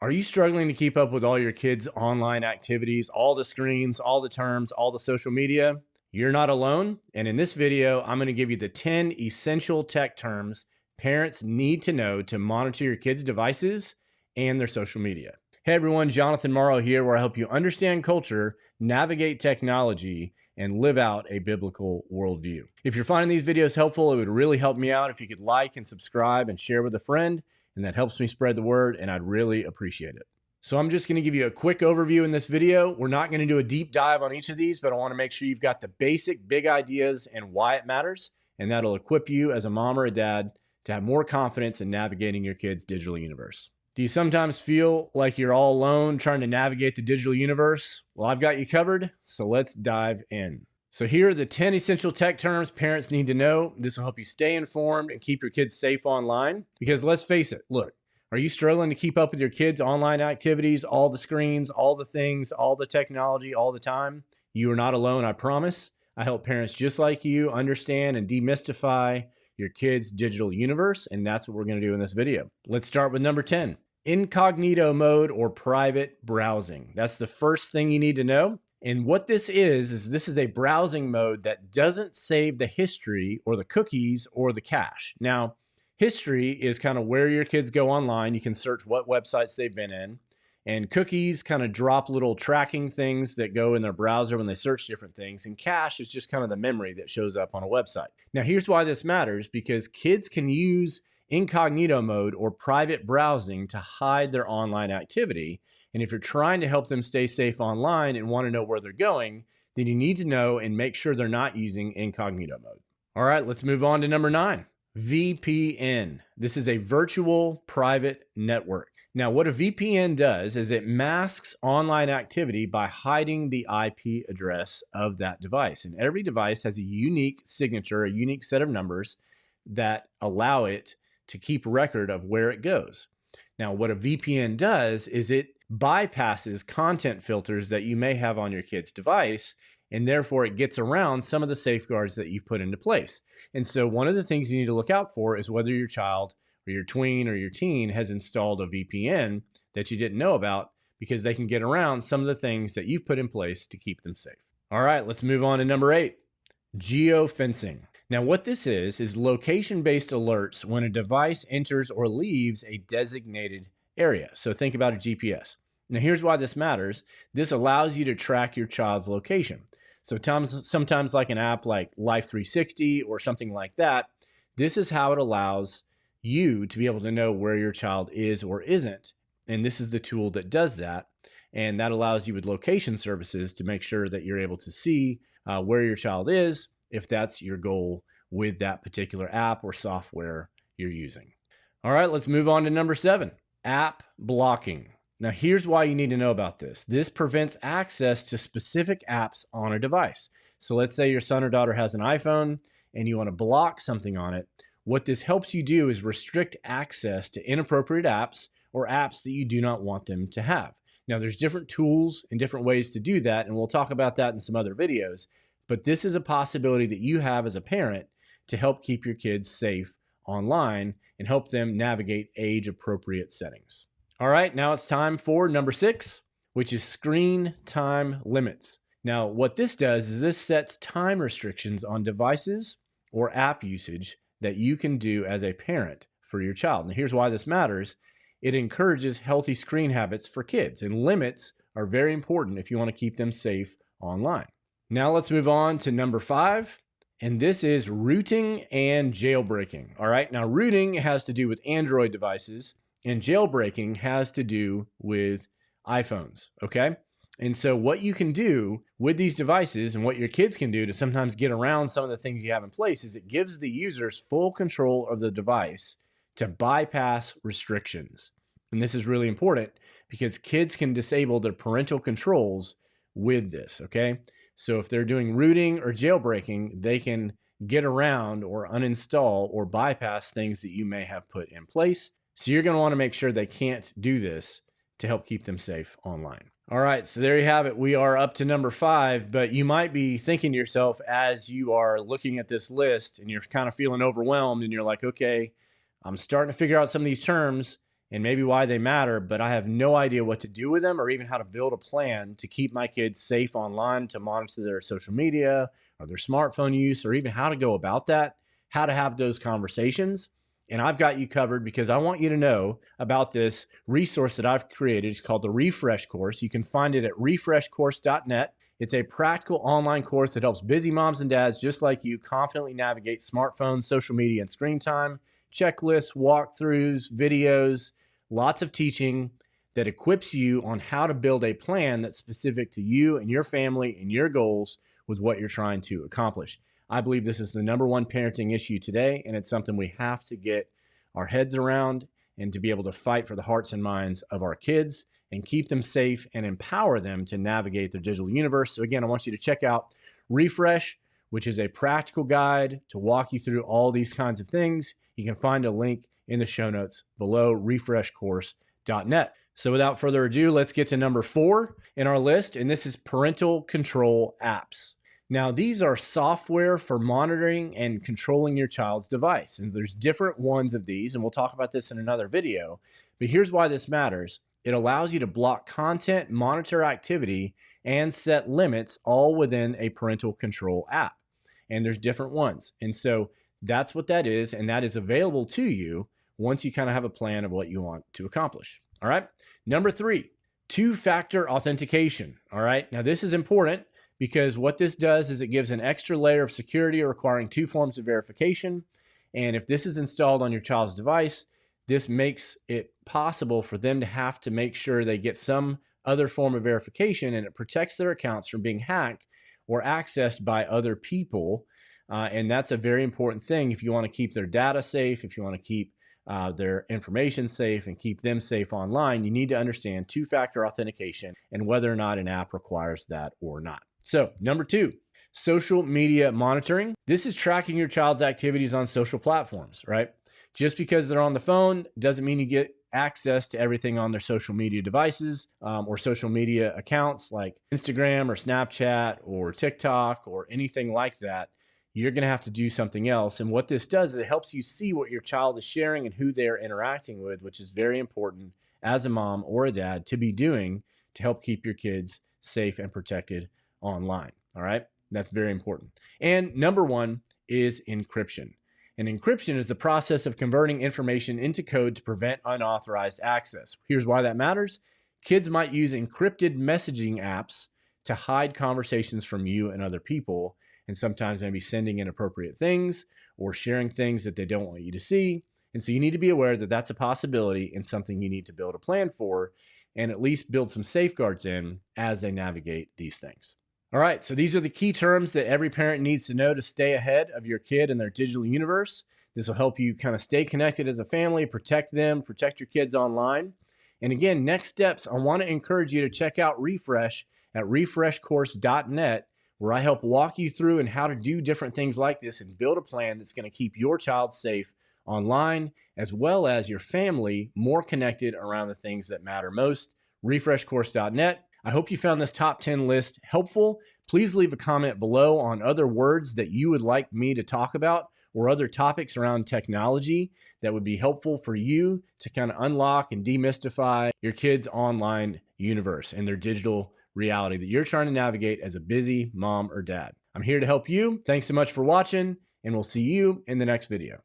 Are you struggling to keep up with all your kids' online activities, all the screens, all the terms, all the social media? You're not alone. And in this video, I'm going to give you the 10 essential tech terms parents need to know to monitor your kids' devices and their social media. Hey everyone, Jonathan Morrow here, where I help you understand culture, navigate technology, and live out a biblical worldview. If you're finding these videos helpful, it would really help me out if you could like and subscribe and share with a friend. And that helps me spread the word, and I'd really appreciate it. So I'm just going to give you a quick overview in this video. We're not going to do a deep dive on each of these, but I want to make sure you've got the basic big ideas and why it matters, and that'll equip you as a mom or a dad to have more confidence in navigating your kids' digital universe. Do you sometimes feel like you're all alone trying to navigate the digital universe? Well, I've got you covered, so let's dive in. So here are the 10 essential tech terms parents need to know. This will help you stay informed and keep your kids safe online. Because let's face it, look, are you struggling to keep up with your kids' online activities, all the screens, all the things, all the technology, all the time? You are not alone, I promise. I help parents just like you understand and demystify your kids' digital universe, and that's what we're going to do in this video. Let's start with number 10, incognito mode or private browsing. That's the first thing you need to know. And what this is this is a browsing mode that doesn't save the history or the cookies or the cache. Now, history is kind of where your kids go online. You can search what websites they've been in. And cookies kind of drop little tracking things that go in their browser when they search different things. And cache is just kind of the memory that shows up on a website. Now, here's why this matters, because kids can use incognito mode or private browsing to hide their online activity. And if you're trying to help them stay safe online and want to know where they're going, then you need to know and make sure they're not using incognito mode. All right, let's move on to number 9, VPN. This is a virtual private network. Now, what a VPN does is it masks online activity by hiding the IP address of that device. And every device has a unique signature, a unique set of numbers that allow it to keep record of where it goes. Now, what a VPN does is it bypasses content filters that you may have on your kid's device, and therefore it gets around some of the safeguards that you've put into place. And so one of the things you need to look out for is whether your child or your tween or your teen has installed a VPN that you didn't know about, because they can get around some of the things that you've put in place to keep them safe. All right, let's move on to number 8, geofencing. Now, what this is location-based alerts when a device enters or leaves a designated area. So think about a GPS. Now, here's why this matters. This allows you to track your child's location. So sometimes like an app like Life 360 or something like that, this is how it allows you to be able to know where your child is or isn't. And this is the tool that does that. And that allows you with location services to make sure that you're able to see where your child is, if that's your goal with that particular app or software you're using. All right, let's move on to number 7, app blocking. Now, here's why you need to know about this. This prevents access to specific apps on a device. So let's say your son or daughter has an iPhone and you want to block something on it. What this helps you do is restrict access to inappropriate apps or apps that you do not want them to have. Now, there's different tools and different ways to do that, and we'll talk about that in some other videos. But this is a possibility that you have as a parent to help keep your kids safe online and help them navigate age-appropriate settings. All right, now it's time for number 6, which is screen time limits. Now, what this does is this sets time restrictions on devices or app usage that you can do as a parent for your child. And here's why this matters. It encourages healthy screen habits for kids, and limits are very important if you want to keep them safe online. Now let's move on to number 5, and this is rooting and jailbreaking. All right, now rooting has to do with Android devices, and jailbreaking has to do with iPhones, okay? And so what you can do with these devices and what your kids can do to sometimes get around some of the things you have in place is it gives the users full control of the device to bypass restrictions. And this is really important because kids can disable their parental controls with this, okay? So if they're doing rooting or jailbreaking, they can get around or uninstall or bypass things that you may have put in place. So you're going to want to make sure they can't do this to help keep them safe online. All right, so there you have it. We are up to number 5, but you might be thinking to yourself as you are looking at this list and you're kind of feeling overwhelmed and you're like, okay, I'm starting to figure out some of these terms and maybe why they matter, but I have no idea what to do with them or even how to build a plan to keep my kids safe online, to monitor their social media or their smartphone use, or even how to go about that, how to have those conversations. And I've got you covered because I want you to know about this resource that I've created. It's called the Refresh Course. You can find it at refreshcourse.net. It's a practical online course that helps busy moms and dads just like you confidently navigate smartphones, social media, and screen time, checklists, walkthroughs, videos, lots of teaching that equips you on how to build a plan that's specific to you and your family and your goals with what you're trying to accomplish. I believe this is the #1 parenting issue today, and it's something we have to get our heads around and to be able to fight for the hearts and minds of our kids and keep them safe and empower them to navigate their digital universe. So again, I want you to check out Refresh, which is a practical guide to walk you through all these kinds of things. You can find a link in the show notes below, refreshcourse.net. So without further ado, let's get to number 4 in our list, and this is parental control apps. Now, these are software for monitoring and controlling your child's device. And there's different ones of these, and we'll talk about this in another video. But here's why this matters. It allows you to block content, monitor activity, and set limits all within a parental control app. And there's different ones. And so that's what that is. And that is available to you once you kind of have a plan of what you want to accomplish. All right. Number 3, two-factor authentication. All right. Now, this is important, because what this does is it gives an extra layer of security requiring 2 forms of verification. And if this is installed on your child's device, this makes it possible for them to have to make sure they get some other form of verification, and it protects their accounts from being hacked or accessed by other people. And that's a very important thing if you want to keep their data safe, if you want to keep their information safe and keep them safe online. You need to understand two-factor authentication and whether or not an app requires that or not. So number 2, social media monitoring. This is tracking your child's activities on social platforms, right? Just because they're on the phone doesn't mean you get access to everything on their social media devices or social media accounts like Instagram or Snapchat or TikTok or anything like that. You're going to have to do something else. And what this does is it helps you see what your child is sharing and who they're interacting with, which is very important as a mom or a dad to be doing to help keep your kids safe and protected online. All right. That's very important. And number 1 is encryption. And encryption is the process of converting information into code to prevent unauthorized access. Here's why that matters. Kids might use encrypted messaging apps to hide conversations from you and other people, and sometimes maybe sending inappropriate things or sharing things that they don't want you to see. And so you need to be aware that that's a possibility and something you need to build a plan for, and at least build some safeguards in as they navigate these things. All right, so these are the key terms that every parent needs to know to stay ahead of your kid and their digital universe. This will help you kind of stay connected as a family, protect them, protect your kids online. And again, next steps, I want to encourage you to check out Refresh at refreshcourse.net, where I help walk you through and how to do different things like this and build a plan that's going to keep your child safe online, as well as your family more connected around the things that matter most. Refreshcourse.net. I hope you found this top 10 list helpful. Please leave a comment below on other words that you would like me to talk about or other topics around technology that would be helpful for you to kind of unlock and demystify your kids' online universe and their digital reality that you're trying to navigate as a busy mom or dad. I'm here to help you. Thanks so much for watching, and we'll see you in the next video.